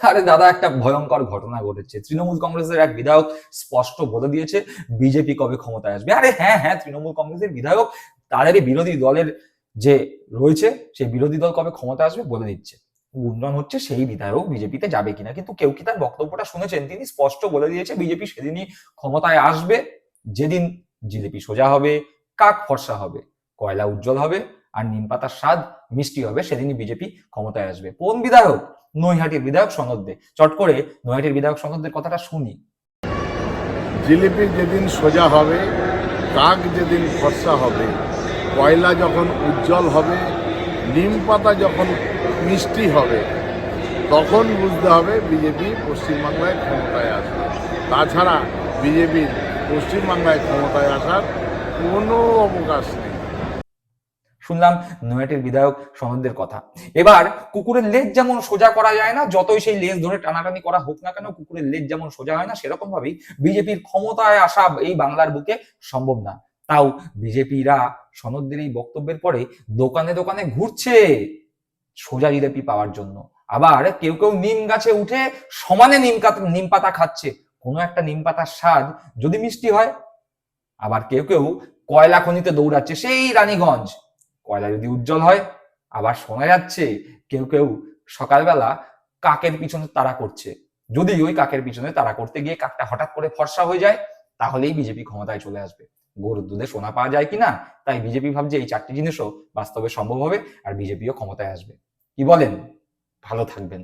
আরে দাদা, একটা ভয়ঙ্কর ঘটনা ঘটেছে। তৃণমূল কংগ্রেসের এক বিধায়ক স্পষ্ট বলে দিয়েছে বিজেপি কবে ক্ষমতায় আসবে। আরে হ্যাঁ হ্যাঁ, তৃণমূল কংগ্রেসের বিধায়ক তাদেরই বিরোধী দলের যে রয়েছে সেই বিরোধী দল কবে ক্ষমতা আসবে বলে দিচ্ছে। গুঞ্জন হচ্ছে সেই বিধায়ক বিজেপিতে যাবে কিনা, কিন্তু কেউ কি তার বক্তব্যটা শুনেছেন? তিনি স্পষ্ট বলে দিয়েছে বিজেপি সেদিনই ক্ষমতায় আসবে যেদিন জিলিপি সোজা হবে, কাক ফর্সা হবে, কয়লা উজ্জ্বল হবে, আর নিম পাতার স্বাদ মিষ্টি হবে, সেদিনই বিজেপি ক্ষমতায় আসবে। কোন বিধায়ক? নৈহাটির বিধায়ক সনদ দে। চট করে নৈহাটির বিধায়ক সনদের কথাটা শুনি। জিলিপি যেদিন সোজা হবে, কাক যেদিন ফর্সা হবে, কয়লা যখন উজ্জ্বল হবে, নিম পাতা যখন মিষ্টি হবে, তখন বুঝতে হবে বিজেপি পশ্চিমবাংলায় ক্ষমতায় আসবে। তাছাড়া বিজেপির পশ্চিমবাংলায় ক্ষমতায় আসার কোনো অবকাশ নেই। শুনলাম নৈহাটির বিধায়ক সনদের কথা। এবার কুকুরের লেজ যেমন সোজা করা যায় না, যতই সেই লেজ ধরে টানাটানি করা হোক না কেন, কুকুরের লেজ যেমন সোজা হয় না, সেরকম ভাবেই বিজেপির ক্ষমতায় আসা এই বাংলার বুকে সম্ভব না। তাও বিজেপিরা সনদের এই বক্তব্যের পরে দোকানে দোকানে ঘুরছে সোজা জিলেপি পাওয়ার জন্য। আবার কেউ কেউ নিম গাছে উঠে সমানে নিম পাতা খাচ্ছে, কোনো একটা নিম পাতার স্বাদ যদি মিষ্টি হয়। আবার কেউ কেউ কয়লা খনিতে দৌড়াচ্ছে সেই রানীগঞ্জ, কয়লা যদি উজ্জ্বল হয়। আবার শোনা যাচ্ছে কেউ কেউ সকালবেলা কাকের পিছনে তাড়া করছে, যদি ওই কাকের পিছনে তাড়া করতে গিয়ে কাকটা হঠাৎ করে ফর্সা হয়ে যায়, তাহলেই বিজেপি ক্ষমতায় চলে আসবে। গরুর দুধে সোনা পাওয়া যায় কিনা, তাই বিজেপি ভাবছে এই চারটি জিনিসও বাস্তবে সম্ভব হবে আর বিজেপিও ক্ষমতায় আসবে। কি বলেন? ভালো থাকবেন।